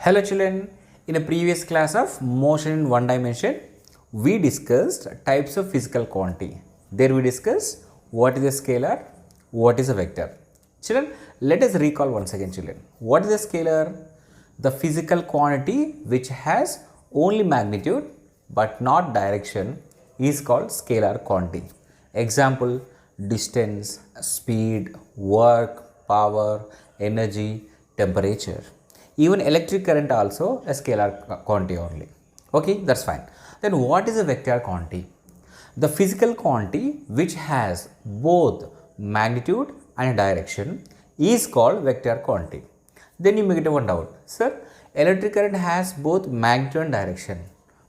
Hello children, in a previous class of motion in one dimension, we discussed types of physical quantity. There we discussed what is a scalar, what is a vector. Children, let us recall once again children. What is a scalar? The physical quantity which has only magnitude but not direction is called scalar quantity. Example, distance, speed, work, power, energy, temperature. Even electric current also a scalar quantity only. Okay, that's fine. Then what is a vector quantity? The physical quantity which has both magnitude and direction is called vector quantity. Then you may get one doubt, sir, electric current has both magnitude and direction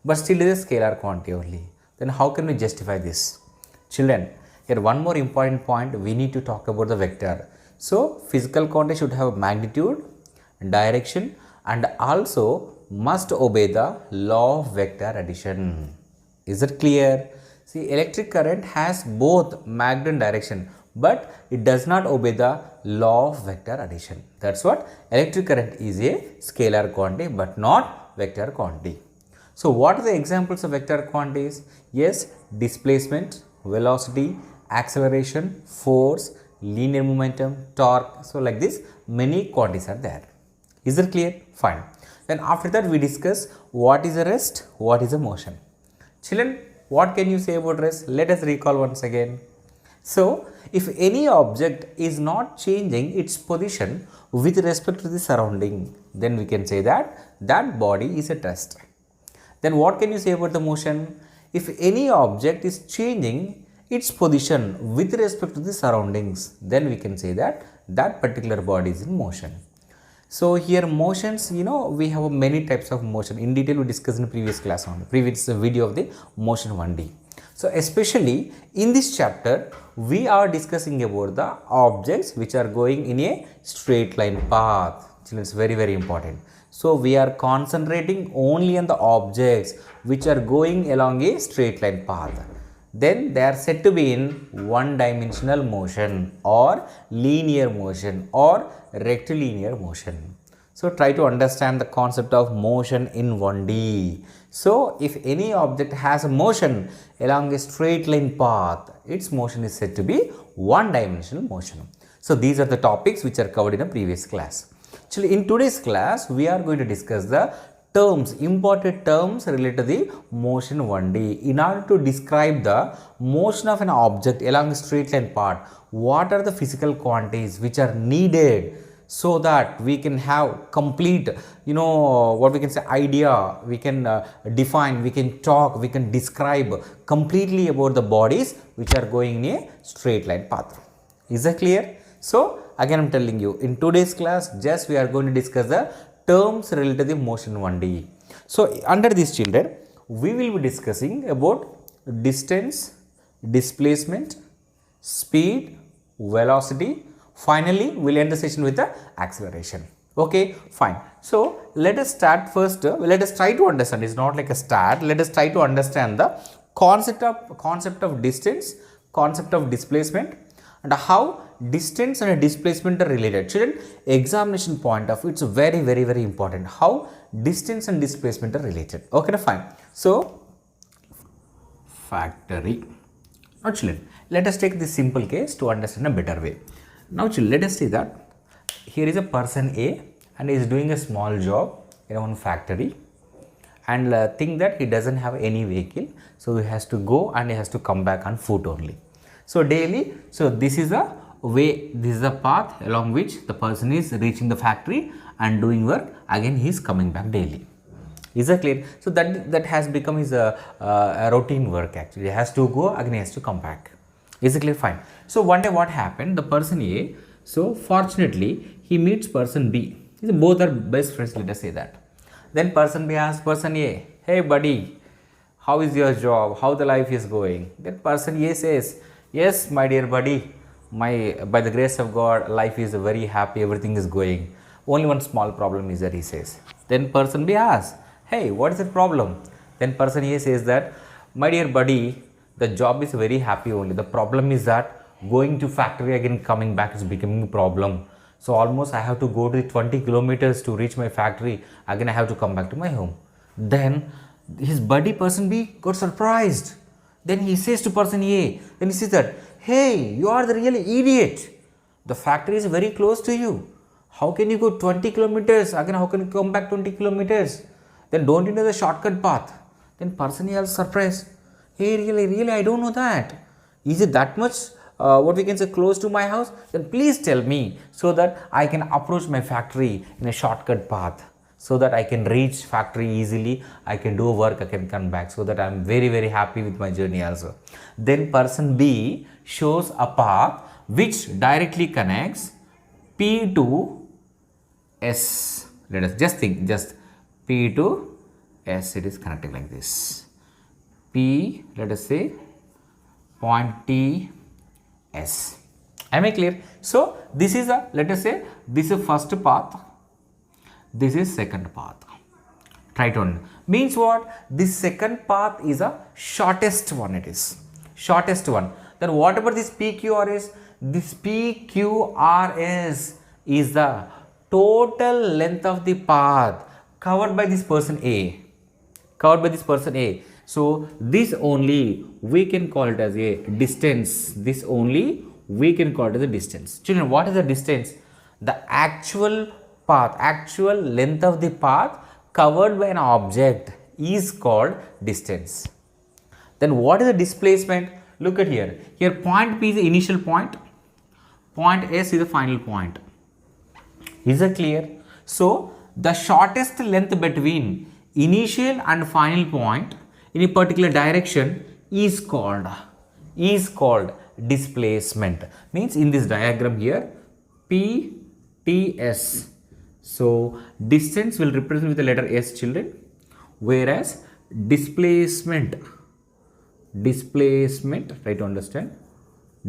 but still is a scalar quantity only. Then how can we justify this? Children, here one more important point we need to talk about the vector. So physical quantity should have magnitude, direction and also must obey the law of vector addition. Is it clear? See, electric current has both magnitude and direction but it does not obey the law of vector addition. That's what electric current is a scalar quantity but not vector quantity. So what are the examples of vector quantities? Yes, displacement, velocity, acceleration, force, linear momentum, torque. So like this many quantities are there. Is it clear? Fine. Then after that we discuss what is a rest, what is a motion. Children, what can you say about rest? Let us recall once again. So if any object is not changing its position with respect to the surrounding, then we can say that that body is at rest. Then what can you say about the motion? If any object is changing its position with respect to the surroundings, then we can say that that particular body is in motion. So here motions, we have many types of motion. In detail we discussed in the previous class on the previous video of the motion 1D. So especially in this chapter, we are discussing about the objects which are going in a straight line path. Children, it's very, very important. So we are concentrating only on the objects which are going along a straight line path. Then they are said to be in one dimensional motion or linear motion or rectilinear motion. So try to understand the concept of motion in 1D. So if any object has a motion along a straight line path, its motion is said to be one dimensional motion. So these are the topics which are covered in a previous class. Actually, in today's class, we are going to discuss the terms, important terms related to the motion 1D. In order to describe the motion of an object along a straight line path, what are the physical quantities which are needed so that we can have complete, what we can say idea, we can define, we can talk, we can describe completely about the bodies which are going in a straight line path. Is that clear? So again I am telling you, in today's class just we are going to discuss the terms related to the motion 1D. So under these children, we will be discussing about distance, displacement, speed, velocity. Finally, we will end the session with the acceleration. Okay, fine. So let us start first. Let us try to understand. It's not like a start. Let us try to understand the concept of distance, concept of displacement, and how distance and displacement are related. Children, examination point of view, it's very, very, very important how distance and displacement are related. Okay, fine. So factory. Now children, let us take this simple case to understand a better way. Now children, let us say that here is a person A and he is doing a small job in one factory and think that he doesn't have any vehicle, so he has to go and he has to come back on foot only. So daily, so this is a way, this is the path along which the person is reaching the factory and doing work. Again he is coming back daily. Is that clear? So that has become his a routine work actually. He has to go, again he has to come back. Is it clear? Fine. So one day what happened, the person A, so fortunately he meets person B. Both are best friends, let us say that. Then person B asks person A, hey buddy, how is your job? How the life is going? Then person A says, yes my dear buddy, by the grace of God, life is very happy, everything is going. Only one small problem is that, he says. Then person B asks, hey, what is the problem? Then person A says that, my dear buddy, the job is very happy only. The problem is that going to factory again coming back is becoming a problem. So almost I have to go to 20 kilometers to reach my factory. Again, I have to come back to my home. Then his buddy person B got surprised. Then he says to person A, then he says that, hey, you are the really idiot. The factory is very close to you. How can you go 20 kilometers? Again, how can you come back 20 kilometers? Then don't you know the shortcut path? Then person A is surprised. Hey, really, I don't know that. Is it that much, what we can say, close to my house? Then please tell me so that I can approach my factory in a shortcut path, so that I can reach factory easily, I can do work, I can come back, so that I am very, very happy with my journey also. Then person B shows a path which directly connects P to S. Let us just think, just P to S, it is connecting like this. P, let us say, point T, S. Am I clear? So this is a, let us say, this is first path, this is second path. Try to understand. Means what? This second path is a shortest one, it is. Shortest one. Then whatever this PQR is, this PQRS is the total length of the path covered by this person A. Covered by this person A. So this only we can call it as a distance. This only we can call it as a distance. Children, what is the distance? The actual path, actual length of the path covered by an object is called distance. Then what is the displacement? Look at here. Here point P is the initial point. Point S is the final point. Is that clear? So the shortest length between initial and final point in a particular direction is called displacement. Means in this diagram here, P, T, S. So distance will represent with the letter S, children, whereas displacement, try to understand,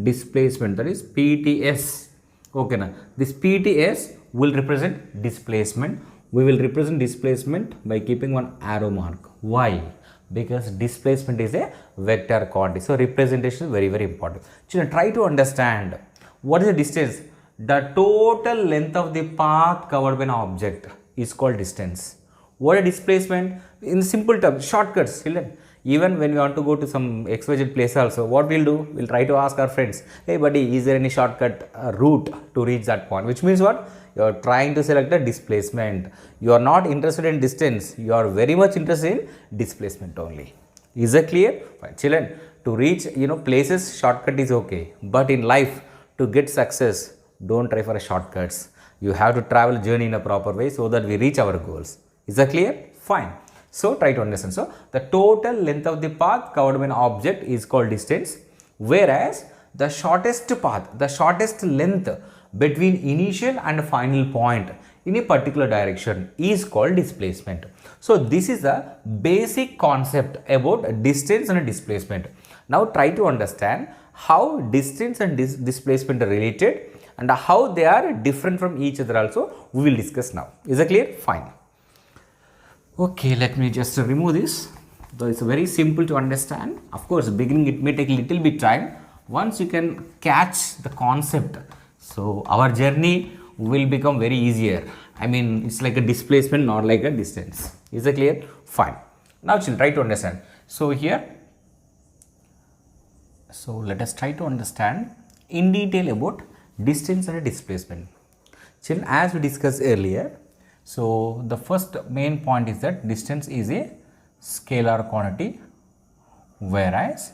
displacement, that is PTS. Okay, now this PTS will represent displacement. We will represent displacement by keeping one arrow mark. Why? Because displacement is a vector quantity. So representation is very, very important. Children, try to understand what is the distance. The total length of the path covered by an object is called distance. What is displacement? In simple terms, shortcuts, children. Even when we want to go to some XYZ place also, what we'll do? We'll try to ask our friends, hey buddy, is there any shortcut route to reach that point? Which means what? You are trying to select the displacement. You are not interested in distance. You are very much interested in displacement only. Is that clear? Fine. Children, to reach places, shortcut is okay. But in life, to get success, don't try for a shortcuts. You have to travel journey in a proper way so that we reach our goals. Is that clear? Fine. So try to understand. So the total length of the path covered by an object is called distance, whereas the shortest path, the shortest length between initial and final point in a particular direction is called displacement. So this is a basic concept about distance and displacement. Now try to understand how distance and displacement are related and how they are different from each other also we will discuss now. Is that clear? Fine. Okay, let me just remove this. Though it's very simple to understand. Of course, beginning it may take a little bit time. Once you can catch the concept, so our journey will become very easier. I mean, it's like a displacement, not like a distance. Is that clear? Fine. Now, children, try to understand. So here, so let us try to understand in detail about distance and displacement. Children, as we discussed earlier, so the first main point is that distance is a scalar quantity, whereas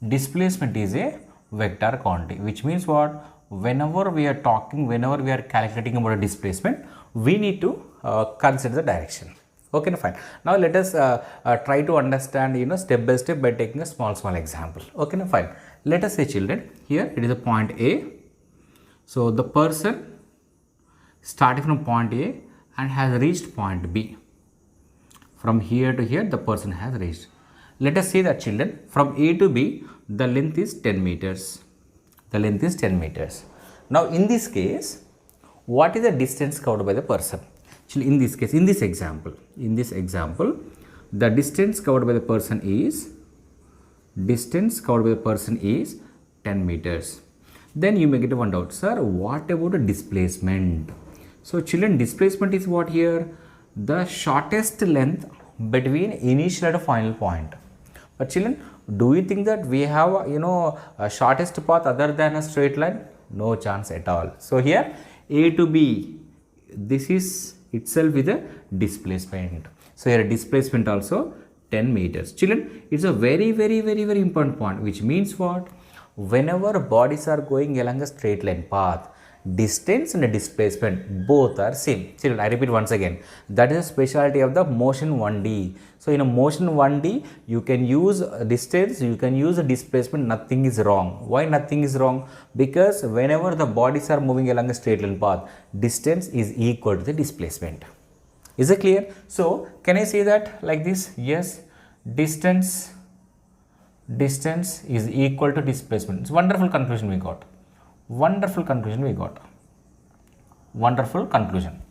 displacement is a vector quantity, which means what? Whenever we are calculating about a displacement, we need to consider the direction. Okay, fine. Now let us try to understand step by step by taking a small example. Okay, fine. Let us say, children, here it is a point A. So the person starting from point A and has reached point B. From here to here the person has reached. Let us say that, children, from A to B the length is 10 meters. The length is 10 meters. Now in this case, what is the distance covered by the person? Actually, in this case, in this example, the distance covered by the person is 10 meters. Then you may get one doubt, sir, what about a displacement? So children, displacement is what here? The shortest length between initial and final point. But children, do you think that we have a shortest path other than a straight line? No chance at all. So here A to B, this is itself is a displacement. So here displacement also 10 meters. Children, it's a very important point, which means what? Whenever bodies are going along a straight line path, distance and displacement both are same. Children, I repeat once again, that is a specialty of the motion 1D. So in a motion 1D, you can use distance, you can use a displacement, nothing is wrong. Why nothing is wrong? Because whenever the bodies are moving along a straight line path, distance is equal to the displacement. Is it clear? So can I say that like this? Yes, distance is equal to displacement. It's wonderful conclusion we got. Wonderful conclusion we got. Wonderful conclusion.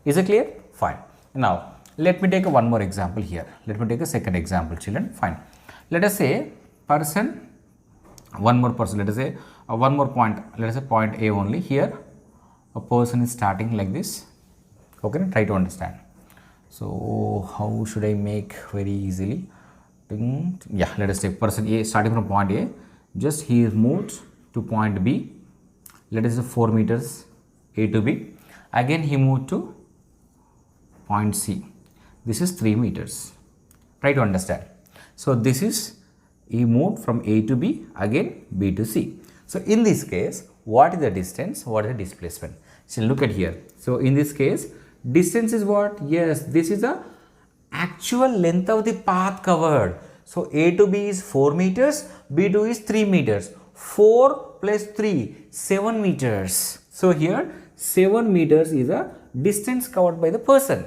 Is it clear? Fine. Now let me take one more example here. Let me take a second example, children. Fine. Let us say person, one more person. Let us say one more point. Let us say point A only. Here a person is starting like this. Okay, try to understand. So how should I make very easily? Yeah, let us take person A starting from point A. Just he is moved to point B. Let us say 4 meters A to B. Again he moved to point C. This is 3 meters. Try to understand. So this is he moved from A to B, again B to C. So in this case, what is the distance? What is the displacement? So look at here. So in this case, distance is what? Yes, this is the actual length of the path covered. So A to B is 4 meters, B to is 3 meters. 4 plus 3, 7 meters. So here 7 meters is a distance covered by the person.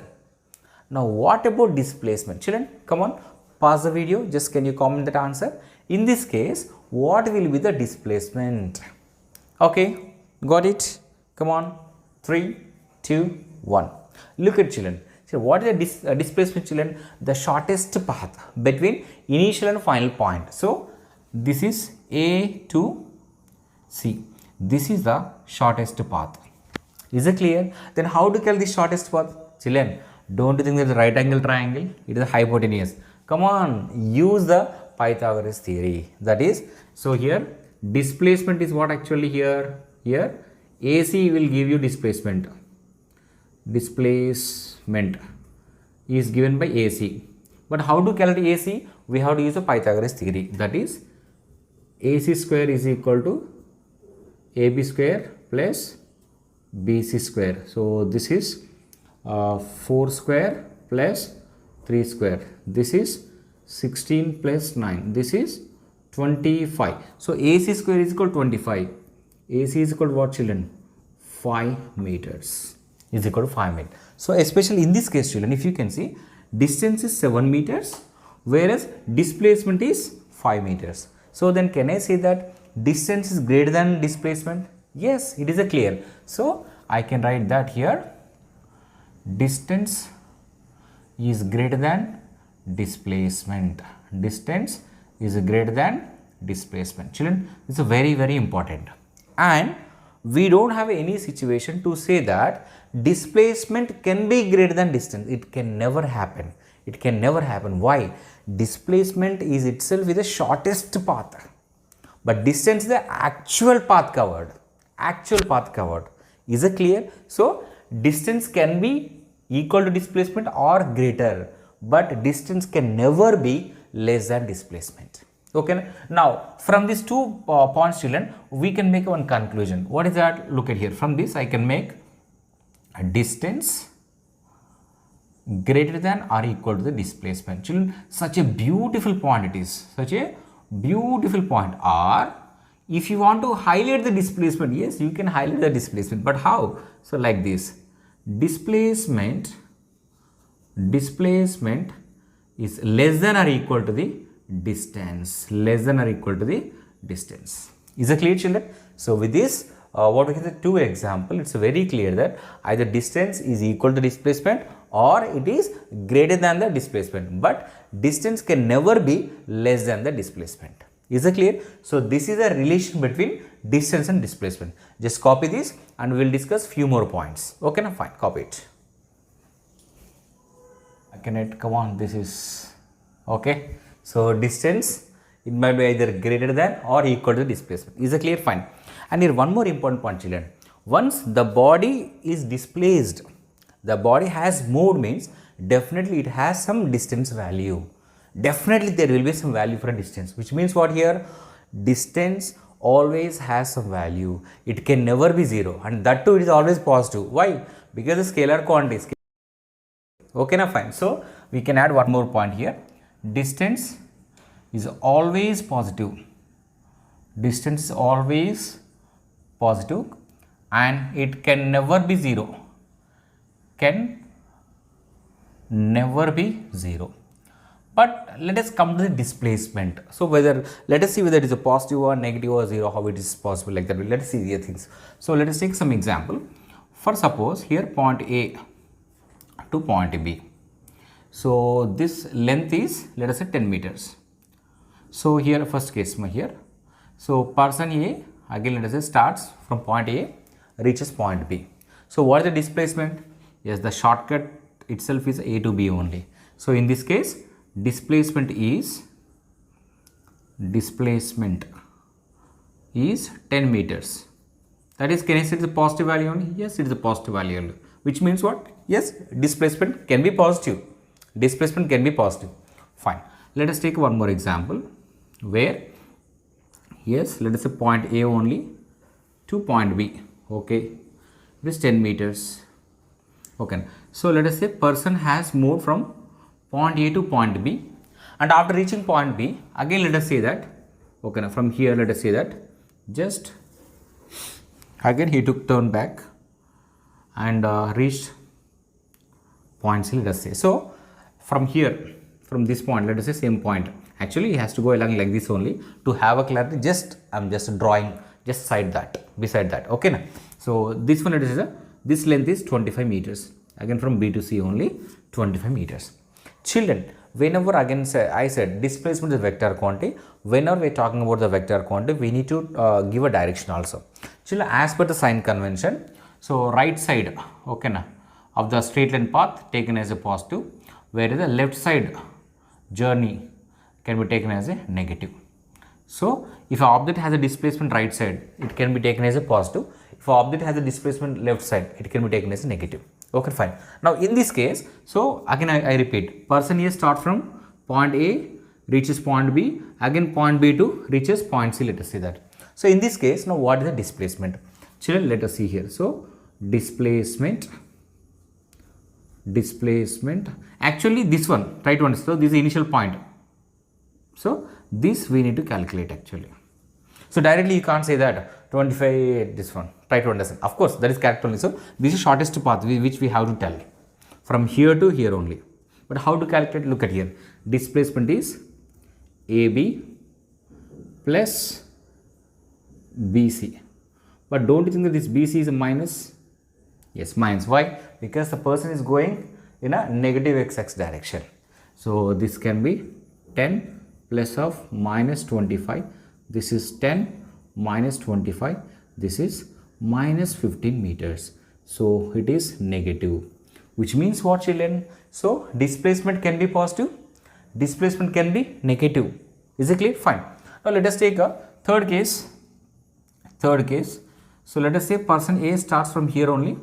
Now what about displacement? Children, come on, pause the video. Just can you comment that answer? In this case, what will be the displacement? Okay, got it? Come on, 3, 2, 1. Look at children. So what is the displacement, children? The shortest path between initial and final point. So this is A to C. This is the shortest path. Is it clear? Then how to calculate the shortest path? Children, don't you think there is a right angle triangle? It is a hypotenuse. Come on, use the Pythagoras theory. That is, so here displacement is what actually here? Here AC will give you displacement. Displacement is given by AC. But how to calculate AC? We have to use the Pythagoras theory. That is, AC square is equal to AB square plus BC square. So this is 4 square plus 3 square. This is 16 plus 9. This is 25. So AC square is equal to 25. AC is equal to what, children? 5 meters. Is equal to 5 meters. So especially in this case, children, if you can see, distance is 7 meters, whereas displacement is 5 meters. So then can I say that distance is greater than displacement? Yes, it is a clear. So I can write that here. Distance is greater than displacement. Distance is greater than displacement. Children, this is very important. And we don't have any situation to say that displacement can be greater than distance. It can never happen. It can never happen. Why? Displacement is itself the shortest path, but distance is the actual path covered. Actual path covered. Is it clear? So distance can be equal to displacement or greater, but distance can never be less than displacement. Okay. Now from these two points, children, we can make one conclusion. What is that? Look at here. From this I can make a distance greater than or equal to the displacement. Children, such a beautiful point it is. Such a beautiful point. Or if you want to highlight the displacement, yes, you can highlight the displacement. But how? So like this. Displacement is less than or equal to the distance. Less than or equal to the distance. Is it clear, children? So with this, what we can say, two example, it's very clear that either distance is equal to displacement or it is greater than the displacement, but distance can never be less than the displacement. Is it clear? So this is a relation between distance and displacement. Just copy this and we will discuss few more points. Okay, now fine, copy it. Come on, this is okay. So distance, it might be either greater than or equal to the displacement. Is it clear? Fine. And here one more important point, children. Once the body is displaced, the body has moved means definitely it has some distance value. Definitely there will be some value for a distance, which means what here? Distance always has some value. It can never be 0, and that too it is always positive. Why? Because the scalar quantity. Okay, now fine. So we can add one more point here. Distance is always positive. Distance is always positive and it can never be 0. Can never be 0. But let us come to the displacement. So let us see whether it is a positive or negative or 0, how it is possible like that. Let us see the things. So let us take some example. For suppose here point A to point B. So this length is, let us say, 10 meters. So here first case here. So person A, again let us say, starts from point A, reaches point B. So what is the displacement? Yes, the shortcut itself is A to B only. So in this case, displacement is 10 meters. That is, can I say it is a positive value only? Yes, it is a positive value only. Which means what? Yes, displacement can be positive. Displacement can be positive. Fine. Let us take one more example where, yes, let us say point A only to point B. Okay, it is 10 meters. Okay, so let us say person has moved from point A to point B, and after reaching point B, again let us say that, okay, now from here let us say that just again he took turn back and reached point C, let us say. So from here, from this point, let us say same point. Actually, he has to go along like this only. To have a clarity, I'm just drawing just beside that. Okay, now. So this one, this length is 25 meters. Again from B to C only 25 meters. Children, whenever again I said displacement is vector quantity. Whenever we are talking about the vector quantity, we need to give a direction also. Children, as per the sign convention, so right side, okay, now, of the straight line path taken as a positive, whereas the left side journey can be taken as a negative. So if an object has a displacement right side, it can be taken as a positive. If an object has a displacement left side, it can be taken as a negative. Okay, fine. Now in this case, so again I repeat, person here starts from point A, reaches point B, again point B to reaches point C, let us see that. So in this case, now what is the displacement? Children, let us see here. So displacement, actually this one, try to understand, so this is the initial point. So this we need to calculate actually. So directly you can't say that 25 this one, try to understand. Of course that is correct only. So this is shortest path which we have to tell from here to here only. But how to calculate? Look at here. Displacement is AB plus BC. But don't you think that this BC is a minus? Yes, minus. Why? Because the person is going in a negative x-axis direction. So this can be 10 plus of minus 25. This is 10 minus 25. This is minus 15 meters. So it is negative. Which means what, children? So displacement can be positive. Displacement can be negative. Is it clear? Fine. Now let us take a third case. So let us say person A starts from here only.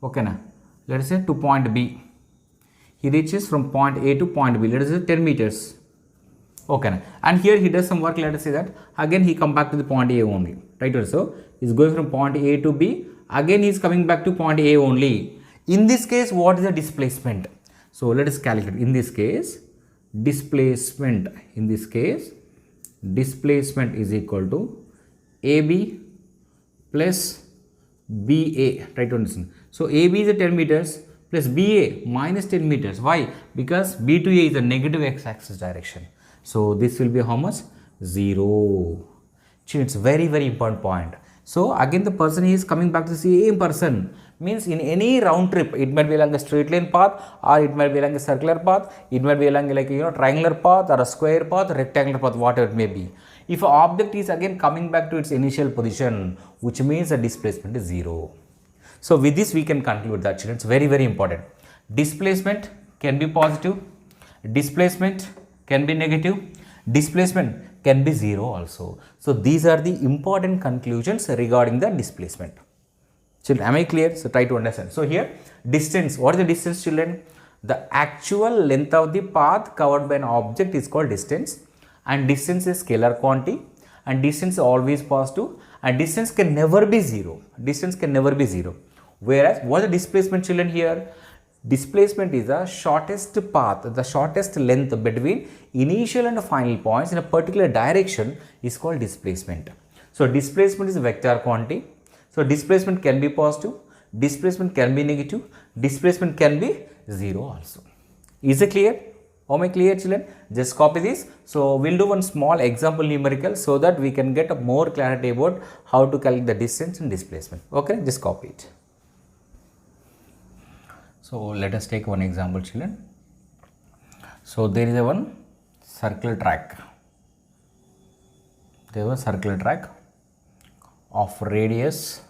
Okay, now let us say to point B. He reaches from point A to point B. Let us say 10 meters. Okay, now. And here he does some work. Let us say that again he come back to the point A only. Right? So he is going from point A to B. Again he is coming back to point A only. In this case, what is the displacement? So let us calculate. In this case, displacement is equal to AB plus BA. Try to understand. So AB is a 10 meters plus BA minus 10 meters. Why? Because B to A is a negative x-axis direction. So this will be how much? 0. It's very important point. So again the person is coming back to the same person, Means in any round trip, it might be along a straight line path, or it might be along a circular path, it might be along like triangular path or a square path, rectangular path, whatever it may be. If an object is again coming back to its initial position, which means the displacement is 0. So with this we can conclude that, children, it's very, very important. Displacement can be positive, displacement can be negative, displacement can be 0 also. So these are the important conclusions regarding the displacement. Children, am I clear? So try to understand. So here, distance. What is the distance, children? The actual length of the path covered by an object is called distance, and distance is scalar quantity, and distance is always positive, and distance can never be 0. Distance can never be 0. Whereas, what is the displacement, children, here? Displacement is the shortest path, the shortest length between initial and final points in a particular direction is called displacement. So displacement is a vector quantity. So displacement can be positive, displacement can be negative, displacement can be 0 also. Is it clear? Am I clear, children? Just copy this. So we'll do one small example numerical so that we can get more clarity about how to calculate the distance and displacement. Okay, just copy it. So let us take one example, children. So there is a one circular track. There was a circular track of radius.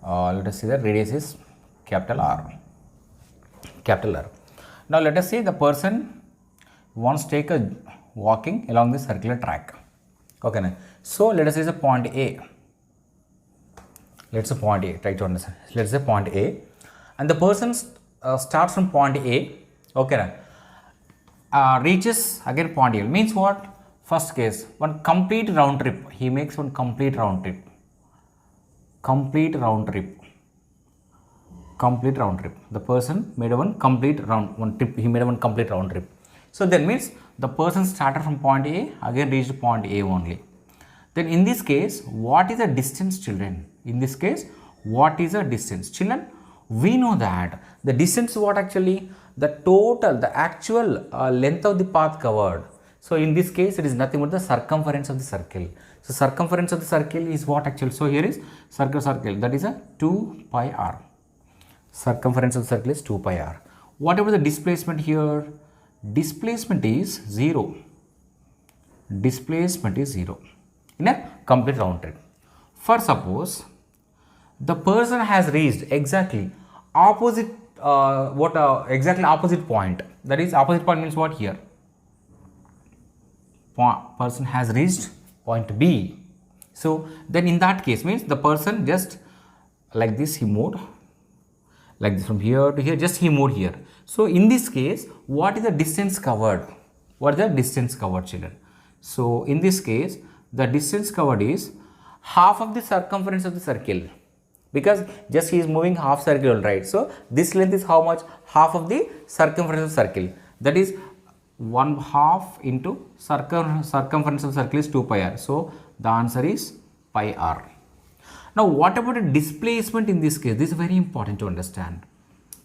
Let us see the radius is capital R. Capital R. Now let us say the person wants to take a walking along the circular track. Okay, now. So let us say the point A. Let's say point A. Try to understand. Let's say point A, and the person starts from point A. Okay, now. Reaches again point A. Means what? First case, one complete round trip. He makes one complete round trip. Complete round trip. Complete round trip. The person made a one complete round trip. He made a one complete round trip. So that means the person started from point A, again reached point A only. Then in this case, what is the distance, children? In this case, what is the distance? Children, we know that the distance is what actually? The total, the actual length of the path covered. So in this case, it is nothing but the circumference of the circle. So circumference of the circle is what actually? So here is circle, that is a 2 pi r. Circumference of the circle is 2 pi r. What about the displacement here? Displacement is 0. Displacement is 0 in a complete round trip. For suppose the person has reached exactly opposite exactly opposite point. That is, opposite point means what here? Person has reached point B. So then in that case means the person just like this he moved, like this from here to here, just he moved here. So in this case, what is the distance covered? What is the distance covered, children? So in this case, the distance covered is half of the circumference of the circle, because just he is moving half circle, right? So this length is how much? Half of the circumference of the circle. That is 1/2 into circumference of the circle is 2 pi r. So the answer is pi r. Now what about a displacement in this case? This is very important to understand.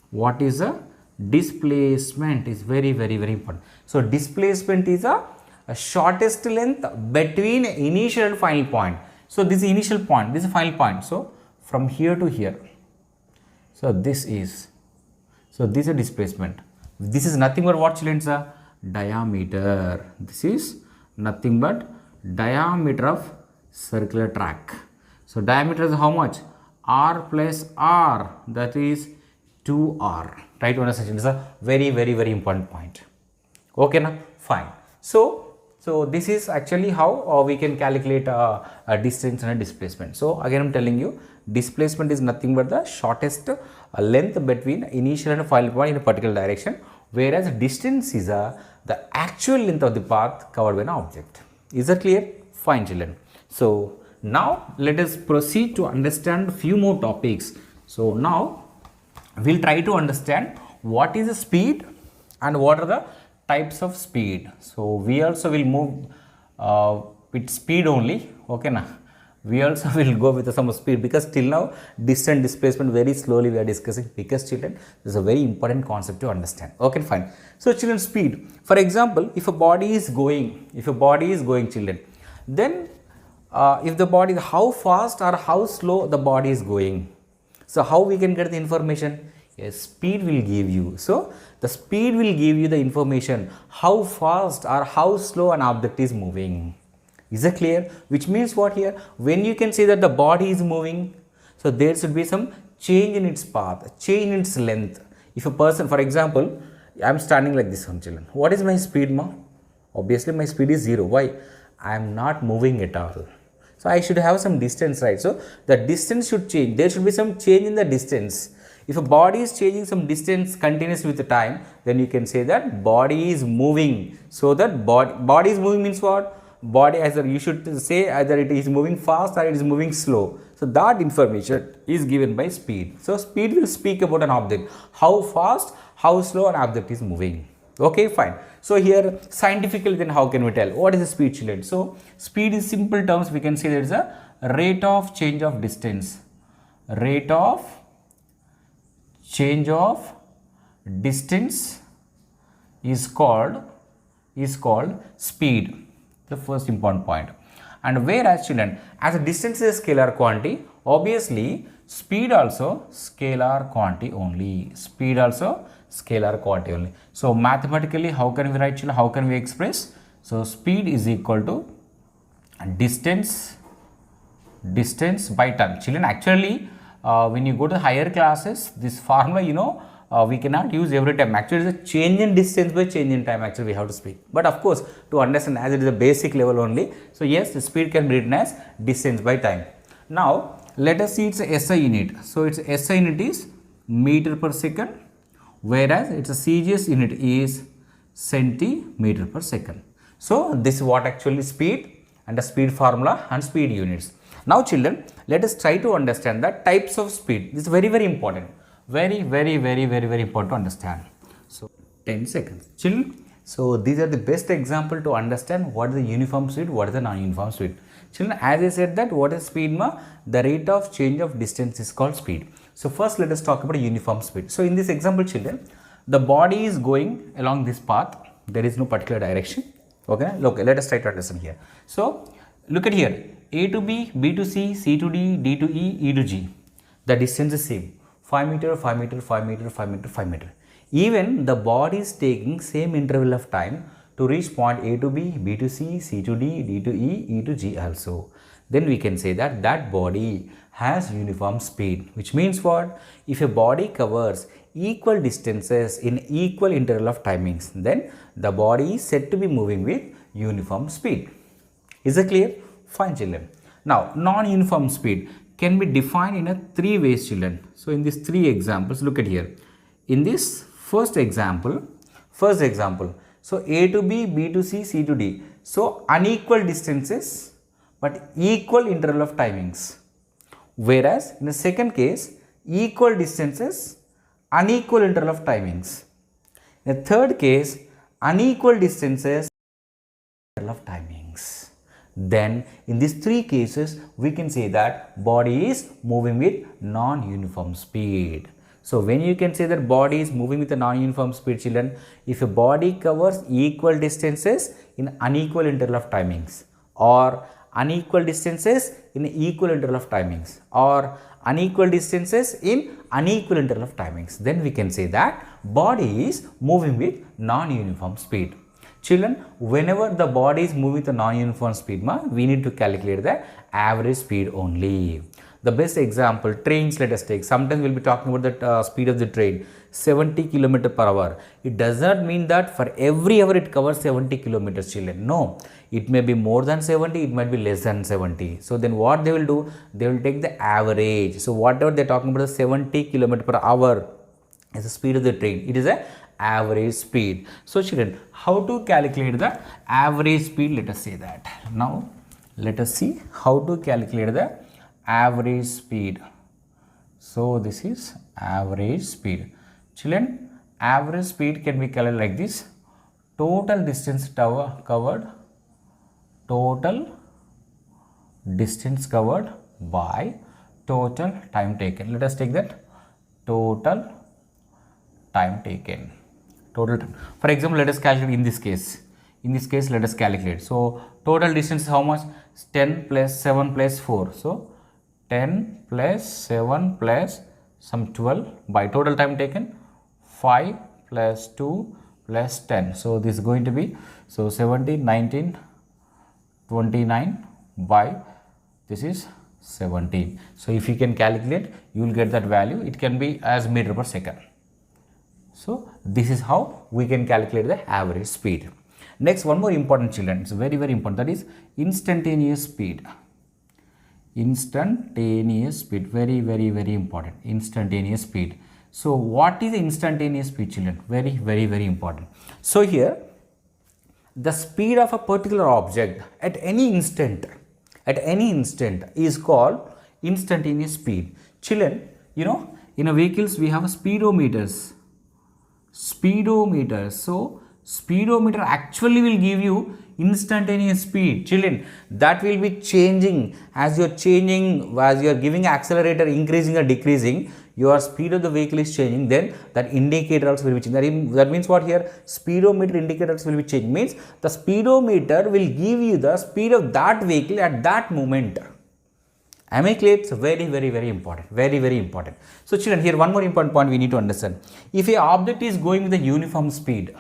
What is a displacement? Is very, very, very important. So displacement is a shortest length between initial and final point. So this is initial point, this is final point. So from here to here. So this is a displacement. This is nothing but what, children? Diameter. This is nothing but diameter of circular track. So diameter is how much? R plus R, that is 2R. Try to understand. It's a very, very, very important point. Okay, now fine. So this is actually how we can calculate a distance and a displacement. So again I'm telling you, displacement is nothing but the shortest length between initial and final point in a particular direction, whereas distance is the actual length of the path covered by an object. Is that clear? Fine, children. So now let us proceed to understand a few more topics. So now we'll try to understand what is the speed and what are the types of speed. So we also will move with speed only. Okay, now we also will go with some speed, because till now distance, displacement very slowly we are discussing, because children, this is a very important concept to understand. Okay, fine. So children, speed. For example, if a body is going, children, then if the body, how fast or how slow the body is going. So how we can get the information? Yes, speed will give you. So the speed will give you the information how fast or how slow an object is moving. Is it clear? Which means what here? When you can say that the body is moving, so there should be some change in its path, change in its length. If a person, for example, I am standing like this one, children. What is my speed, ma? Obviously my speed is 0. Why? I am not moving at all. So I should have some distance, right? So the distance should change. There should be some change in the distance. If a body is changing some distance continuously with the time, then you can say that body is moving. So that body is moving means what? Body, either you should say either it is moving fast or it is moving slow. So that information is given by speed. So speed will speak about an object, how fast, how slow an object is moving. Okay, fine. So here scientifically, then how can we tell what is the speed, children? So speed is simple terms, we can say there is a rate of change of distance. Rate of change of distance is called speed. The first important point. And whereas, children, as a distance is a scalar quantity, obviously speed also scalar quantity only. Speed also scalar quantity only. So mathematically, how can we write, children? How can we express? So speed is equal to distance by time. Children, actually when you go to higher classes, this formula, we cannot use every time. Actually, it's a change in distance by change in time. Actually, we have to speak. But of course, to understand, as it is a basic level only. So yes, the speed can be written as distance by time. Now let us see its SI unit. So its SI unit is meter per second, whereas its CGS unit is centimeter per second. So this is what actually speed and the speed formula and speed units. Now children, let us try to understand the types of speed. This is very important. Very important to understand. So 10 seconds. Children, so these are the best example to understand what is the uniform speed, what is the non-uniform speed. Children, as I said that what is speed, ma? The rate of change of distance is called speed. So first let us talk about uniform speed. So in this example, children, the body is going along this path. There is no particular direction. Okay, let us try to understand here. So look at here, A to B, B to C, C to D, D to E, E to G. The distance is same. 5 meter, 5 meter, 5 meter, 5 meter, 5 meter. Even the body is taking same interval of time to reach point A to B, B to C, C to D, D to E, E to G also. Then we can say that that body has uniform speed, which means what? If a body covers equal distances in equal interval of timings, then the body is said to be moving with uniform speed. Is it clear? Fine, children. Now, non-uniform speed can be defined in a 3 ways, children. So in these 3 examples, look at here. In this first example, so A to B, B to C, C to D. So unequal distances but equal interval of timings. Whereas in the second case, equal distances, unequal interval of timings. In the third case, unequal distances, interval of timings. Then in these 3 cases, we can say that body is moving with non-uniform speed. So when you can say that body is moving with a non-uniform speed, children, if a body covers equal distances in unequal interval of timings, or unequal distances in equal interval of timings, or unequal distances in unequal interval of timings, then we can say that body is moving with non-uniform speed. Children, whenever the body is moving with a non-uniform speed, we need to calculate the average speed only. The best example, trains, let us take. Sometimes we will be talking about the speed of the train, 70 km per hour. It does not mean that for every hour it covers 70 kilometers, children. No, it may be more than 70, it might be less than 70. So then what they will do? They will take the average. So whatever they are talking about, the 70 km per hour is the speed of the train. It is a average speed. So children, how to calculate the average speed? Let us say that. Now let us see how to calculate the average speed. So this is average speed. Children, average speed can be calculated like this: total distance covered, total distance covered by total time taken. Let us take that total time taken. Total time. For example, let us calculate in this case. In this case, let us calculate. So total distance is how much? 10 plus 7 plus 4. So 10 plus 7 plus some 12 by total time taken 5 plus 2 plus 10. So this is going to be, so 17, 19, 29 by this is 17. So if you can calculate, you will get that value. It can be as meter per second. So this is how we can calculate the average speed. Next, one more important, children, it's very important, that is instantaneous speed. Instantaneous speed, very important, instantaneous speed. So what is instantaneous speed, children? Very important. So here the speed of a particular object at any instant is called instantaneous speed. Children, you know, in a vehicles we have speedometers. So speedometer actually will give you instantaneous speed. Children, that will be changing as you are giving accelerator, increasing or decreasing, your speed of the vehicle is changing, then that indicator also will be changing. That means what here? Speedometer indicators will be changing. Means the speedometer will give you the speed of that vehicle at that moment. Am I clear? It's very important. Very important. So children, here one more important point we need to understand. If a object is going with a uniform speed,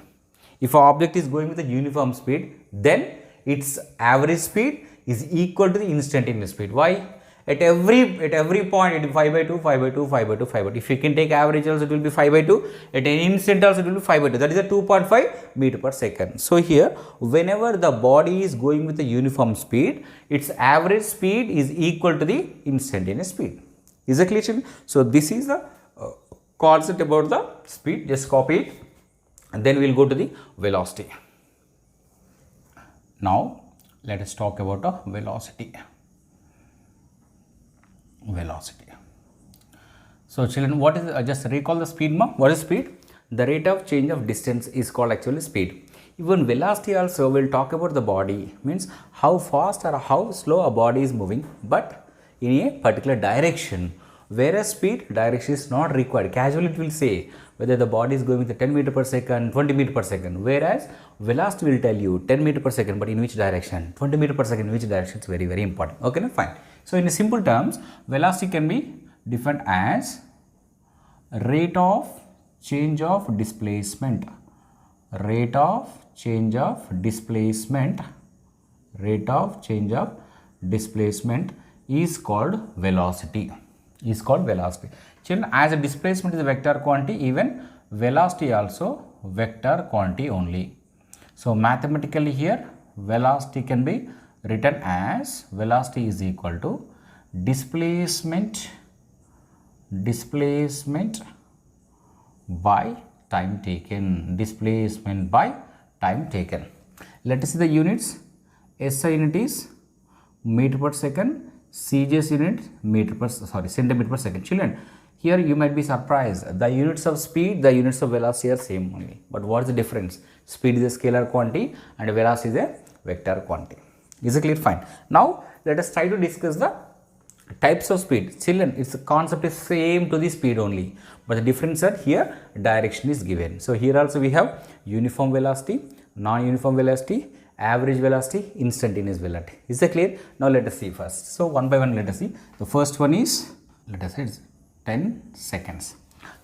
then its average speed is equal to the instantaneous speed. Why? At every point it is 5 by 2, 5 by 2, 5 by 2, 5 by 2. If you can take average also, it will be 5 by 2. At any instant also, it will be 5 by 2. That is a 2.5 meter per second. So here, whenever the body is going with a uniform speed, its average speed is equal to the instantaneous speed. Is it clear? So this is the concept about the speed. Just copy it, and then we will go to the velocity. Now let us talk about the velocity. So children, what is just recall the speed, ma? What is speed? The rate of change of distance is called actually speed. Even velocity also will talk about the body, means how fast or how slow a body is moving, but in a particular direction. Whereas speed, direction is not required. Casually it will say whether the body is going with 10 meter per second, 20 meter per second. Whereas velocity will tell you 10 meter per second, but in which direction? 20 meter per second, in which direction? It's very important. Okay, now fine. So in simple terms, velocity can be defined as rate of change of displacement. Rate of change of displacement. Rate of change of displacement is called velocity. Children, as a displacement is a vector quantity, even velocity also vector quantity only. So mathematically here, velocity can be written as velocity is equal to displacement by time taken. Displacement by time taken. Let us see the units. SI unit is meter per second. CJS unit centimeter per second. Children, here you might be surprised. The units of speed, the units of velocity are same only. But what is the difference? Speed is a scalar quantity and velocity is a vector quantity. Is it clear? Fine. Now let us try to discuss the types of speed. Children, its concept is same to the speed only, but the difference is here direction is given. So here also we have uniform velocity, non-uniform velocity, average velocity, instantaneous velocity. Is that clear? Now let us see first. So one by one let us see. The first one is, let us say it's 10 seconds.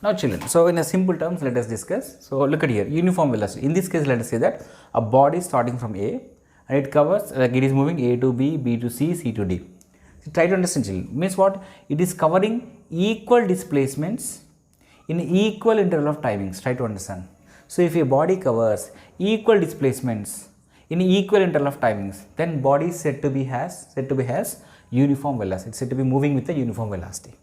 Now children, so in a simple terms let us discuss. So look at here, uniform velocity. In this case let us say that a body is starting from A and it covers, like it is moving A to B, B to C, C to D. So try to understand, children. Means what? It is covering equal displacements in equal interval of timings. Try to understand. So if a body covers equal displacements in equal interval of timings, then body is said to be has uniform velocity. It's said to be moving with a uniform velocity.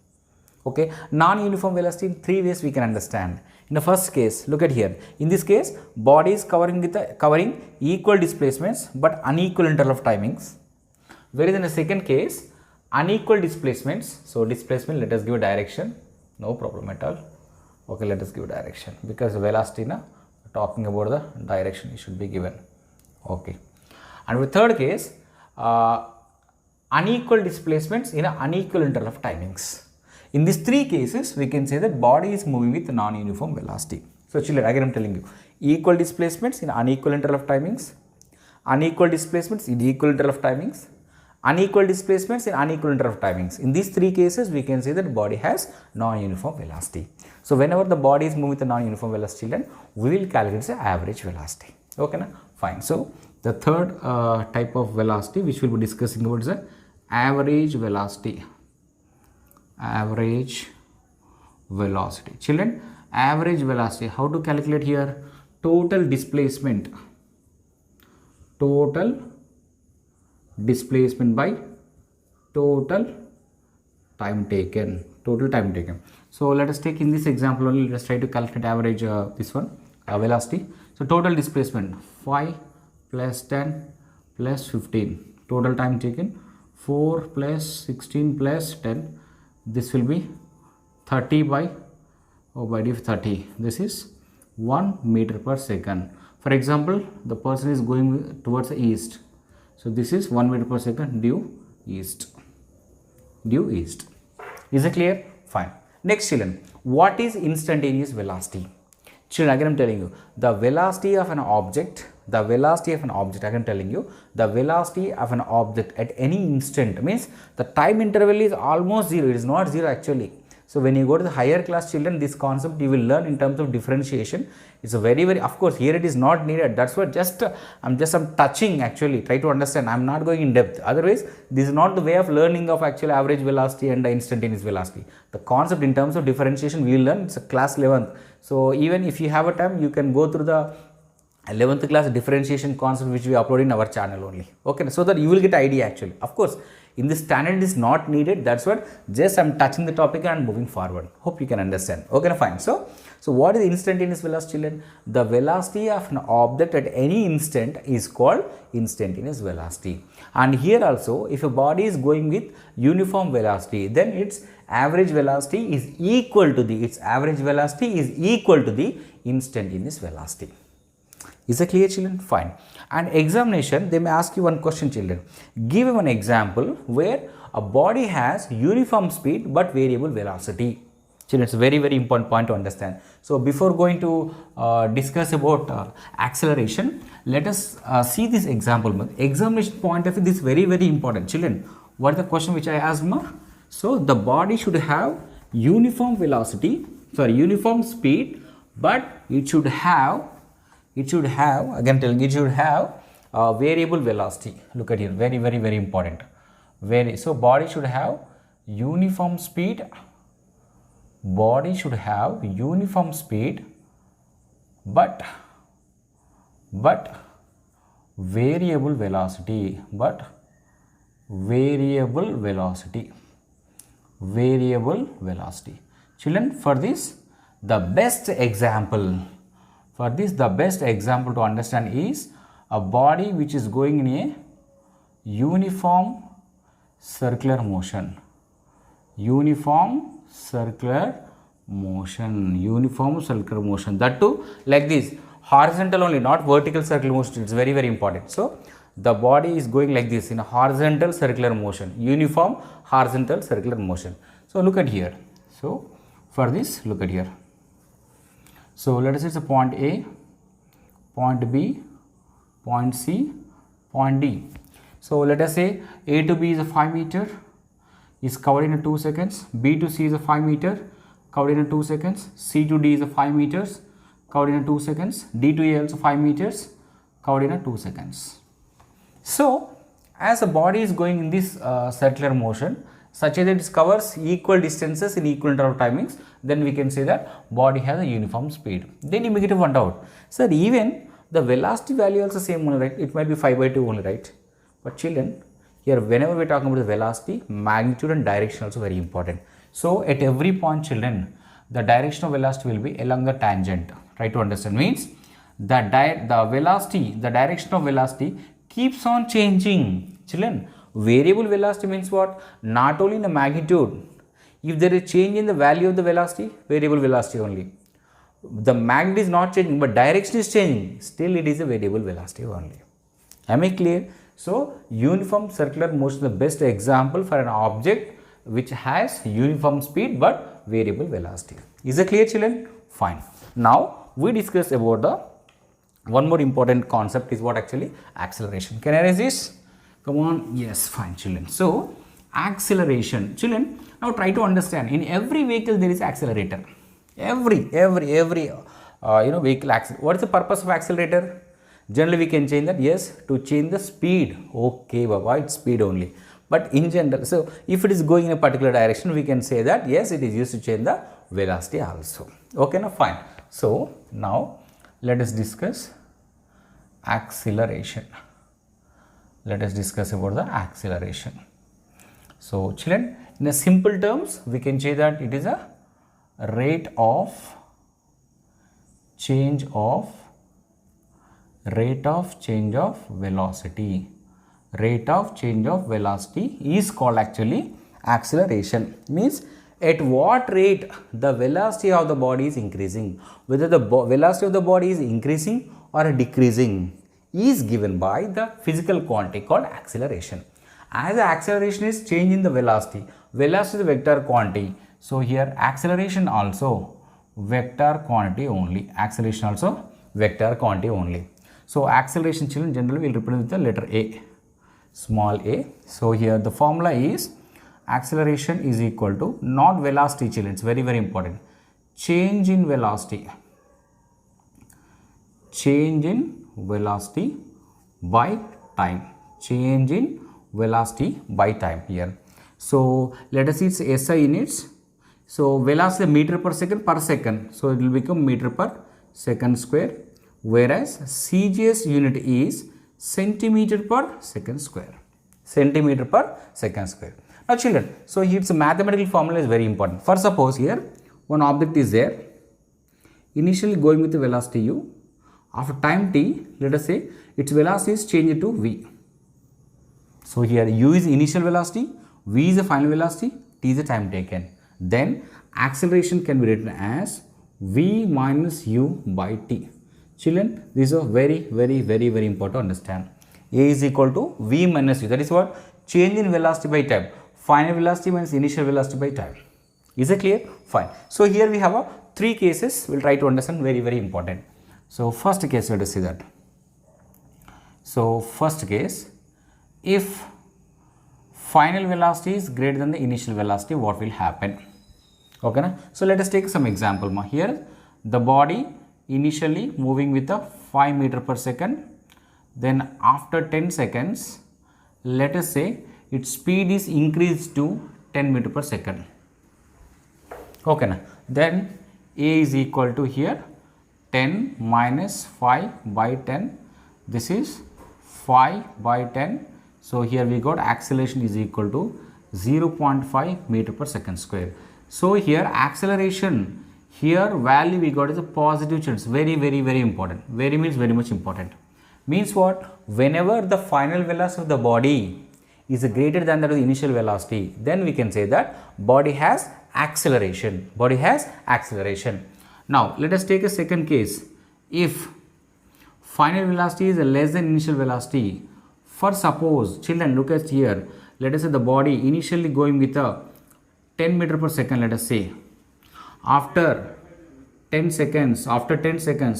Okay, non-uniform velocity in three ways we can understand. In the first case, look at here. In this case, body is covering equal displacements but unequal interval of timings. Whereas in the second case, unequal displacements. So displacement, let us give a direction. No problem at all. Okay, let us give direction because velocity na talking about the direction it should be given. Okay, and with third case, unequal displacements in an unequal interval of timings. In these three cases, we can say that body is moving with non-uniform velocity. So children, again I am telling you, equal displacements in unequal interval of timings, unequal displacements in equal interval of timings, unequal displacements in unequal interval of timings. In these three cases, we can say that the body has non-uniform velocity. So, whenever the body is moving with a non-uniform velocity, then we will calculate the average velocity. Okay, na? Fine. So, the third type of velocity which we will be discussing about is the average velocity. Average velocity. Children, average velocity, how to calculate here? Total displacement. Total displacement by total time taken. Total time taken. So, let us take in this example only, let us try to calculate average this one, velocity. So, total displacement 5 plus 10 plus 15. Total time taken 4 plus 16 plus 10. This will be 30 by 30. This is 1 meter per second. For example, the person is going towards the east. So, this is 1 meter per second due east. Due east. Is it clear? Fine. Next, children, what is instantaneous velocity? Children, again I am telling you, the velocity of an object, again I am telling you, the velocity of an object at any instant means the time interval is almost 0, it is not 0 actually. So, when you go to the higher class children, this concept you will learn in terms of differentiation. It's a very, of course, here it is not needed. That's what I'm touching actually, try to understand. I'm not going in depth. Otherwise, this is not the way of learning of actual average velocity and the instantaneous velocity. The concept in terms of differentiation we will learn, it's a class 11th. So, even if you have a time, you can go through the 11th class differentiation concept which we upload in our channel only. Okay, so that you will get idea actually. Of course, in this standard it is not needed. That's what just I'm touching the topic and moving forward. Hope you can understand. Okay, fine. So what is instantaneous velocity, children? The velocity of an object at any instant is called instantaneous velocity. And here also, if a body is going with uniform velocity, then its average velocity is equal to the instantaneous velocity. Is it clear, children? Fine. And examination, they may ask you one question, children. Give one example where a body has uniform speed but variable velocity. Children, it's a very, very important point to understand. So, before going to discuss about acceleration, let us see this example. Examination point of view, this is very, very important. Children, what is the question which I asked more? So, the body should have uniform velocity, uniform speed, but it should have again telling it should have variable velocity. Look at here, very, very, very important. So, body should have uniform speed. Body should have uniform speed, but variable velocity. Children, for this, the best example to understand is a body which is going in a uniform circular motion. Uniform circular motion. That too like this, horizontal only, not vertical circular motion. It's very, very important. So, the body is going like this in a horizontal circular motion, uniform horizontal circular motion. So, look at here. So, for this, look at here. So, let us say it's a point A, point B, point C, point D. So, let us say A to B is a 5 meter, is covered in 2 seconds, B to C is a 5 meter, covered in 2 seconds, C to D is a 5 meters, covered in 2 seconds, D to A also 5 meters, covered in 2 seconds. So, as a body is going in this circular motion, such that it covers equal distances in equal interval timings, then we can say that body has a uniform speed. Then you may get one doubt, sir, even the velocity value also same only, right? It might be 5/2 only, right? But children, here whenever we are talking about the velocity, magnitude and direction also very important. So, at every point, children, the direction of velocity will be along the tangent. Try to understand, means the direction of velocity keeps on changing. Children, variable velocity means what? Not only in the magnitude. If there is change in the value of the velocity, variable velocity only. The magnitude is not changing, but direction is changing. Still, it is a variable velocity only. Am I clear? So, uniform circular motion is the best example for an object which has uniform speed but variable velocity. Is it clear, children? Fine. Now, we discuss about the one more important concept is what actually acceleration. Can I erase this? Come on. Yes, fine, children. So acceleration, children, now try to understand, in every vehicle there is accelerator. Every vehicle what is the purpose of accelerator? Generally we can change that, yes, to change the speed. Okay baba, it's speed only, but in general, so if it is going in a particular direction, we can say that yes, it is used to change the velocity also. Okay, now fine. So now let us discuss acceleration. Let us discuss about the acceleration. So children, in a simple terms, we can say that it is a rate of change of velocity. Rate of change of velocity is called actually acceleration. Means at what rate the velocity of the body is increasing, whether the velocity of the body is increasing or decreasing is given by the physical quantity called acceleration. As the acceleration is change in the velocity, velocity is a vector quantity. So here acceleration also vector quantity only. Acceleration also vector quantity only. So acceleration, children, generally will represent with the letter A, small a. So here the formula is acceleration is equal to not velocity, children, it's very important, change in velocity. Change in velocity by time. Change in velocity by time here. So let us see its SI units. So velocity meter per second. So it will become meter per second square, whereas CGS unit is centimeter per second square. Centimeter per second square. Now children, so here its mathematical formula is very important. For suppose here one object is there, initially going with the velocity u. After time t, let us say its velocity is changed to v. So here u is initial velocity, v is the final velocity, t is the time taken. Then acceleration can be written as v minus u by t. Children, this is a very important to understand. A is equal to v minus u. That is what? Change in velocity by time. Final velocity minus initial velocity by time. Is it clear? Fine. So here we have three cases. We'll try to understand, very important. So first case, let us see that. So first case, if final velocity is greater than the initial velocity, what will happen? Okay, na? So let us take some example. Here the body initially moving with a 5 meter per second, then after 10 seconds, let us say its speed is increased to 10 meter per second. Okay, na? Then A is equal to here 10 minus 5 by 10. This is 5 by 10. So here we got acceleration is equal to 0.5 meter per second square. So here acceleration, here value we got is a positive chance. Very important. Very means very much important. Means what? Whenever the final velocity of the body is greater than that of the initial velocity, then we can say that body has acceleration. Body has acceleration. Now let us take a second case. If final velocity is less than initial velocity, for suppose, children, look at here, let us say the body initially going with a 10 meter per second, let us say. After 10 seconds,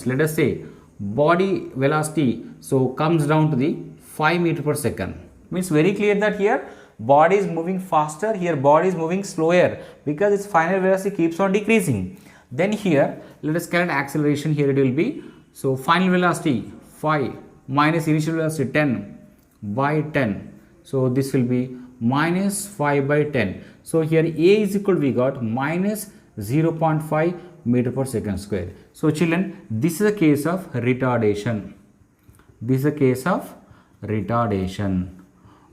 let us say body velocity so comes down to the 5 meter per second. Means very clear that here body is moving faster, here body is moving slower because its final velocity keeps on decreasing. Then here let us calculate acceleration. Here it will be, so final velocity 5 minus initial velocity 10 by 10. So this will be minus 5 by 10. So here A is equal to, we got minus 0.5 meter per second square. So children, this is a case of retardation. This is a case of retardation,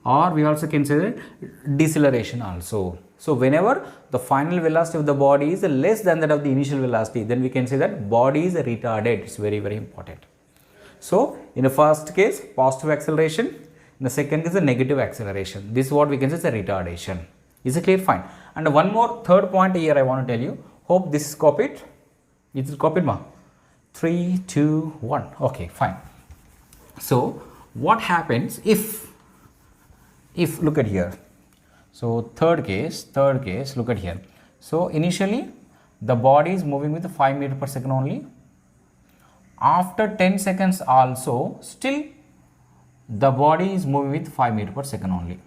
or we also can say that deceleration also. So whenever the final velocity of the body is less than that of the initial velocity, then we can say that body is retarded. It's very important. So in the first case, positive acceleration. In the second case, the negative acceleration. This is what we can say is a retardation. Is it clear? Fine. And one more third point here I want to tell you. Hope this is copied. Is it copied, ma? 3, 2, 1. Okay, fine. So what happens if look at here. So third case, look at here. So initially the body is moving with 5 meter per second only. after 10 seconds also, still the body is moving with 5 meter per second only.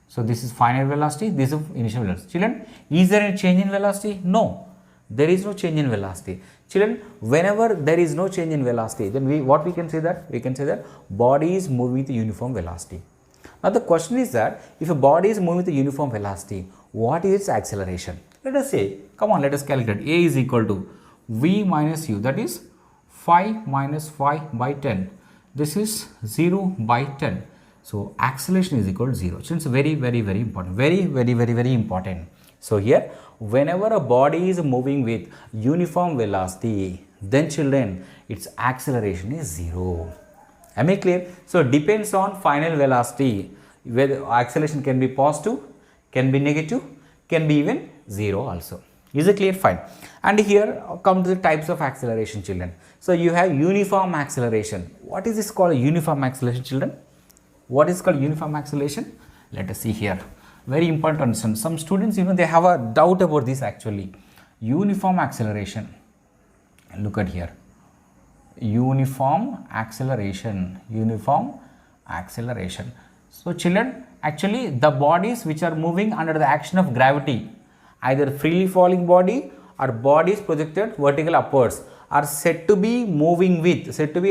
So this is final velocity, this is initial velocity. Children, is there any change in velocity? No, there is no change in velocity. Children, whenever there is no change in velocity, then we can say that body is moving with uniform velocity. Now the question is that if a body is moving with a uniform velocity, what is its acceleration? Let us say, come on, let us calculate. A is equal to V minus U, that is 5 minus 5 by 10. This is 0 by 10. So acceleration is equal to 0. So it's very important. Very important. So here, whenever a body is moving with uniform velocity, then children, its acceleration is 0. Am I clear? So depends on final velocity, whether acceleration can be positive, can be negative, can be even 0 also. Is it clear? Fine. And here come to the types of acceleration, children. So you have uniform acceleration. What is this called? Uniform acceleration, children? What is called uniform acceleration? Let us see here. Very important to understand. Some students, they have a doubt about this actually. Uniform acceleration. Look at here. Uniform acceleration. So children, actually the bodies which are moving under the action of gravity, either freely falling body or bodies projected vertical upwards, are said to be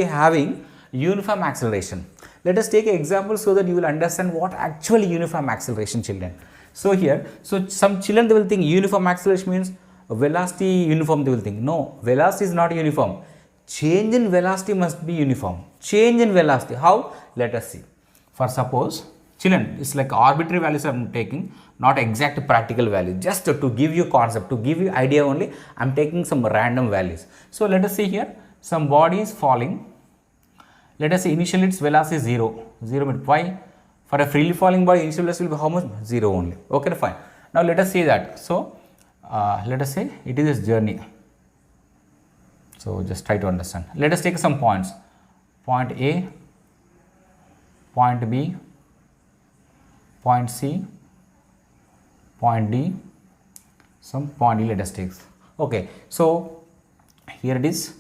having uniform acceleration. Let us take an example so that you will understand what actually uniform acceleration, children. So here, some children, they will think uniform acceleration means velocity uniform, they will think. No, velocity is not uniform. Change in velocity must be uniform. Change in velocity. How? Let us see. For suppose, children, it's like arbitrary values I am taking, not exact practical value. Just to give you concept, to give you idea only, I am taking some random values. So let us see here, some body is falling. Let us say initially its velocity is 0 meter. Why? For a freely falling body, initial velocity will be how much? 0 only. Okay, fine. Now let us see that. So let us say it is this journey. So just try to understand. Let us take some points. Point A, point B, point C, point D, some point E, let us take. Okay, so here it is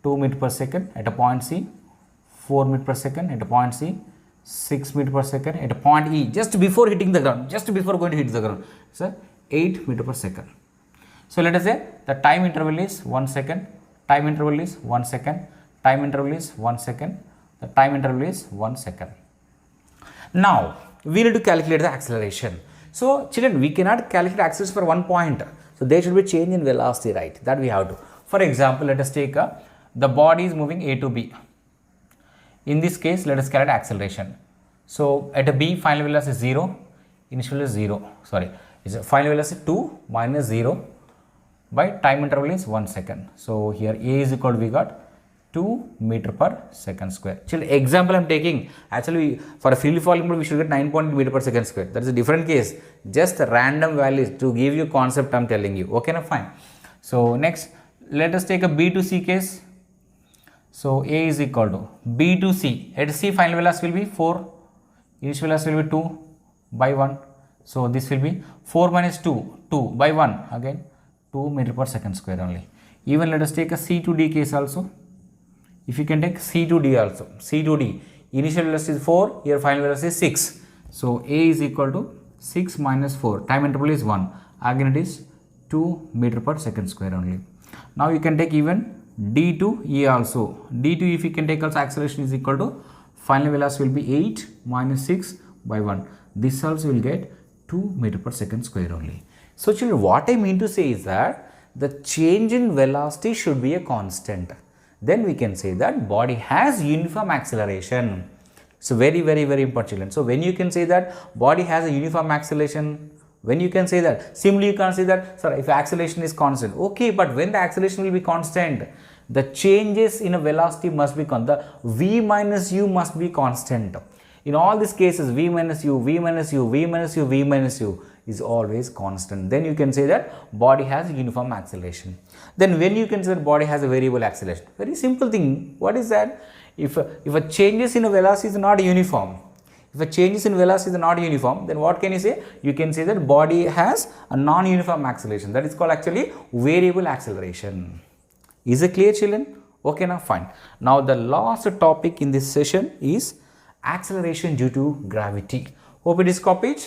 2 meter per second at a point C, 4 meter per second at a point C, 6 meter per second at a point E, just before hitting the ground, just before going to hit the ground. So 8 meter per second. So let us say the time interval is 1 second, time interval is 1 second, time interval is 1 second, the time interval is 1 second. Now we need to calculate the acceleration. So children, we cannot calculate acceleration for one point. So there should be change in velocity, right? That we have to. For example, let us take the body is moving A to B. In this case, let us calculate acceleration. So at a B, final velocity is 0, initial is 0. Sorry, is final velocity 2 minus 0 by time interval is 1 second. So here A is equal to, we got 2 meter per second square. Children, example I am taking, actually for a freely falling body we should get 9.8 meter per second square. That is a different case. Just random values to give you concept I am telling you. Okay, now fine. So next, let us take a B to C case. So A is equal to B to C. At C, final velocity will be 4, initial velocity will be 2 by 1. So this will be 4 minus 2, 2 by 1, again 2 meter per second square only. Even let us take a C to D case also. If you can take C to D also, C to D, initial velocity is 4, here final velocity is 6. So A is equal to 6 minus 4, time interval is 1, again it is 2 meter per second square only. Now you can take even D to E also. D to E, if you can take also, acceleration is equal to final velocity will be 8 minus 6 by 1. This also will get 2 meter per second square only. So children, what I mean to say is that the change in velocity should be a constant. Then we can say that body has uniform acceleration. So very important, children. So when you can say that body has a uniform acceleration, when you can say that, simply you can't say that, sir, if acceleration is constant. Okay, but when the acceleration will be constant, the changes in a velocity must be constant. The V minus U must be constant. In all these cases, V minus U, V minus U, V minus U, V minus U is always constant. Then you can say that body has uniform acceleration. Then when you can say that body has a variable acceleration, very simple thing. What is that? If a changes in a velocity is not uniform, if a changes in velocity is not uniform, then what can you say? You can say that body has a non-uniform acceleration. That is called actually variable acceleration. Is it clear, children? Okay, now fine. Now the last topic in this session is acceleration due to gravity. Hope it is copied.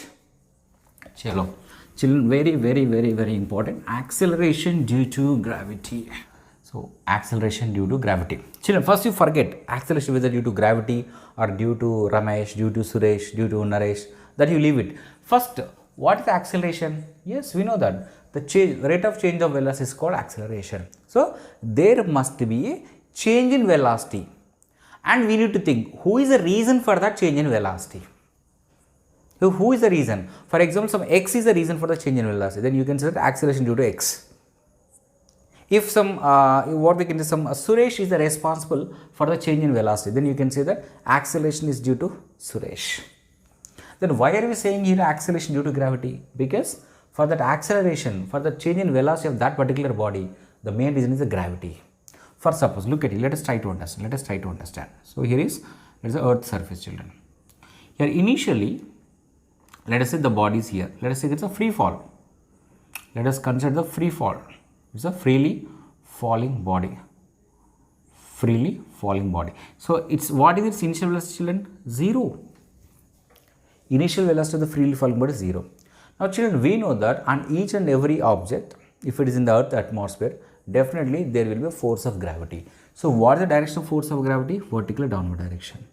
Chalo. Children, very important. Acceleration due to gravity. So acceleration due to gravity. Children, first you forget acceleration whether due to gravity or due to Ramesh, due to Suresh, due to Naresh, that you leave it. First, what is acceleration? Yes, we know that the rate of change of velocity is called acceleration. So there must be a change in velocity, and we need to think who is the reason for that change in velocity. So who is the reason? For example, some x is the reason for the change in velocity, then you can say that acceleration due to x. If some what we can say, some Suresh is the responsible for the change in velocity, then you can say that acceleration is due to Suresh. Then why are we saying here acceleration due to gravity? Because for that acceleration, for the change in velocity of that particular body, the main reason is the gravity. For suppose, look at it, let us try to understand. So here is the earth surface, children. Here initially, let us say the body is here. Let us say it's a free fall. Let us consider the free fall. It's a freely falling body. Freely falling body. So it's what is its initial velocity, children? 0. Initial velocity of the freely falling body is 0. Now children, we know that on each and every object, if it is in the earth atmosphere, definitely there will be a force of gravity. So what is the direction of force of gravity? Vertically downward direction.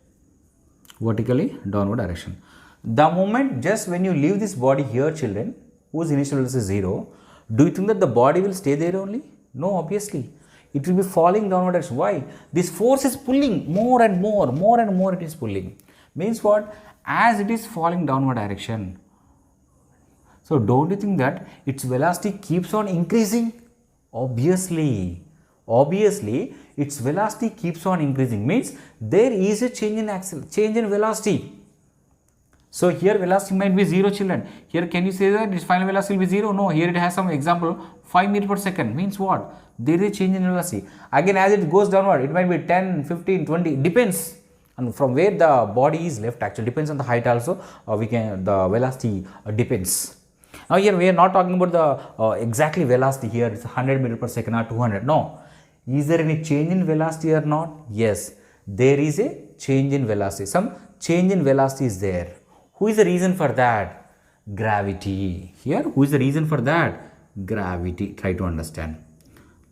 Vertically downward direction. The moment just when you leave this body here, children, whose initial velocity is 0, do you think that the body will stay there only? No, obviously. It will be falling downward direction. Why? This force is pulling more and more it is pulling. Means what? As it is falling downward direction. So don't you think that its velocity keeps on increasing? Obviously, its velocity keeps on increasing. Means there is a change in velocity. So here velocity might be 0, children. Here can you say that its final velocity will be 0? No, here it has some example 5 meters per second. Means what? There is a change in velocity. Again, as it goes downward, it might be 10, 15, 20, depends. And from where the body is left, actually depends on the height also. The velocity depends. Now here we are not talking about the exactly velocity here. It's 100 meters per second or 200. No. Is there any change in velocity or not? Yes, there is a change in velocity. Some change in velocity is there. Who is the reason for that? Gravity. Here, who is the reason for that? Gravity. Try to understand.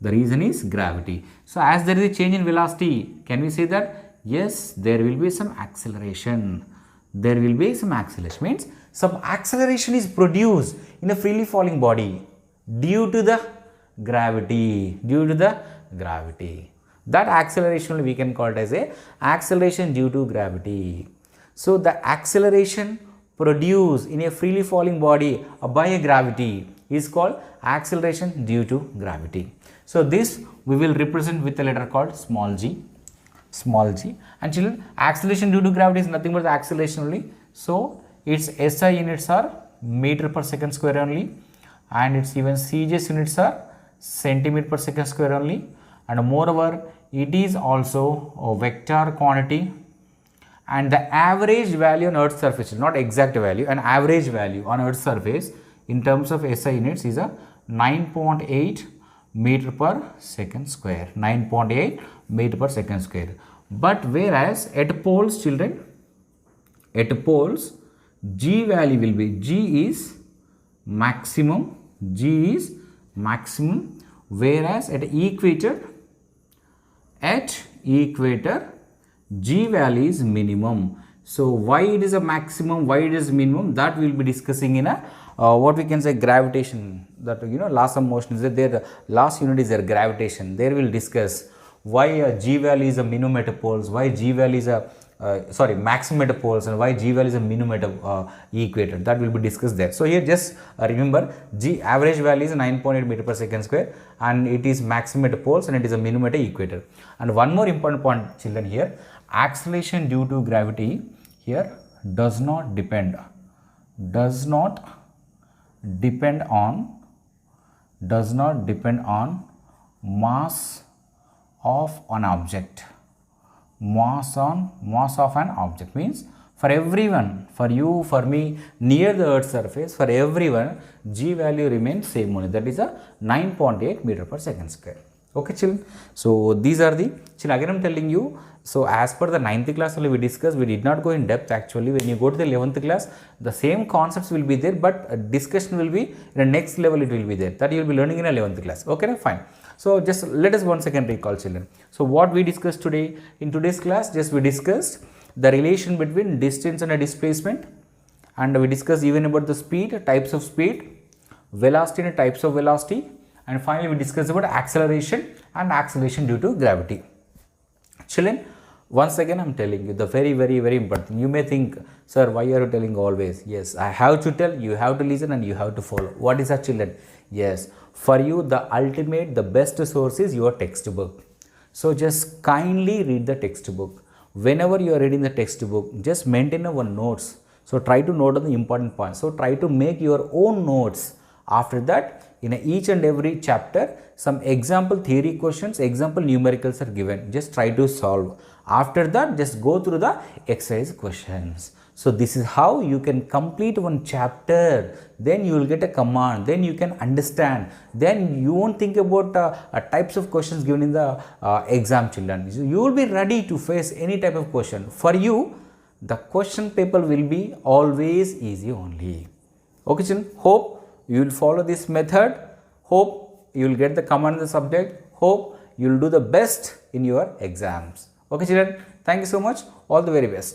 The reason is gravity. So as there is a change in velocity, can we say that? Yes, there will be some acceleration. There will be some acceleration. Means some acceleration is produced in a freely falling body due to the gravity. That acceleration we can call it as a acceleration due to gravity. So the acceleration produced in a freely falling body by a gravity is called acceleration due to gravity. So this we will represent with a letter called small g. And children, acceleration due to gravity is nothing but the acceleration only. So its SI units are meter per second square only, and its even CGS units are centimeter per second square only, and moreover it is also a vector quantity. And the average value on Earth's surface, not exact value, an average value on Earth's surface in terms of SI units is a 9.8 meter per second square. 9.8 meter per second square. But whereas at poles, children, at poles, G value will be, G is maximum, whereas at equator, G value is minimum. So why it is a maximum, why it is minimum, that we will be discussing in a what we can say gravitation, that laws of motion is there, the last unit is there, gravitation. There we will discuss why G value is a minimum at poles, why G value is a maximum at poles, and why G value is a minimum at equator. That will be discussed there. So here just remember, G average value is 9.8 meter per second square, and it is maximum at poles and it is a minimum at equator. And one more important point, children, here acceleration due to gravity here does not depend on mass of an object. Mass of an object means for everyone, for you, for me, near the Earth's surface, for everyone, G value remains same only, that is a 9.8 meter per second square. Okay children, so these are the children, again I'm telling you, so as per the 9th class only we discussed, we did not go in depth actually. When you go to the 11th class, the same concepts will be there, but discussion will be in the next level, it will be there, that you will be learning in 11th class. Okay, fine. So just let us once again recall children. So what we discussed today in today's class, just we discussed the relation between distance and a displacement, and we discussed even about the speed, types of speed, velocity and types of velocity, and finally we discussed about acceleration and acceleration due to gravity. Children, once again I am telling you the very important thing. You may think, sir, why are you telling always? Yes, I have to tell, you have to listen and you have to follow. What is that children? Yes, for you the ultimate, the best source is your textbook. So just kindly read the textbook. Whenever you are reading the textbook, just maintain our notes. So try to note on the important points. So try to make your own notes. After that, in each and every chapter, some example theory questions, example numericals are given. Just try to solve. After that, just go through the exercise questions. So this is how you can complete one chapter. Then you will get a command. Then you can understand. Then you won't think about types of questions given in the exam, children. So you will be ready to face any type of question. For you, the question paper will be always easy only. Okay, children. Hope you will follow this method. Hope you will get the command in the subject. Hope you will do the best in your exams. Okay children, thank you so much. All the very best.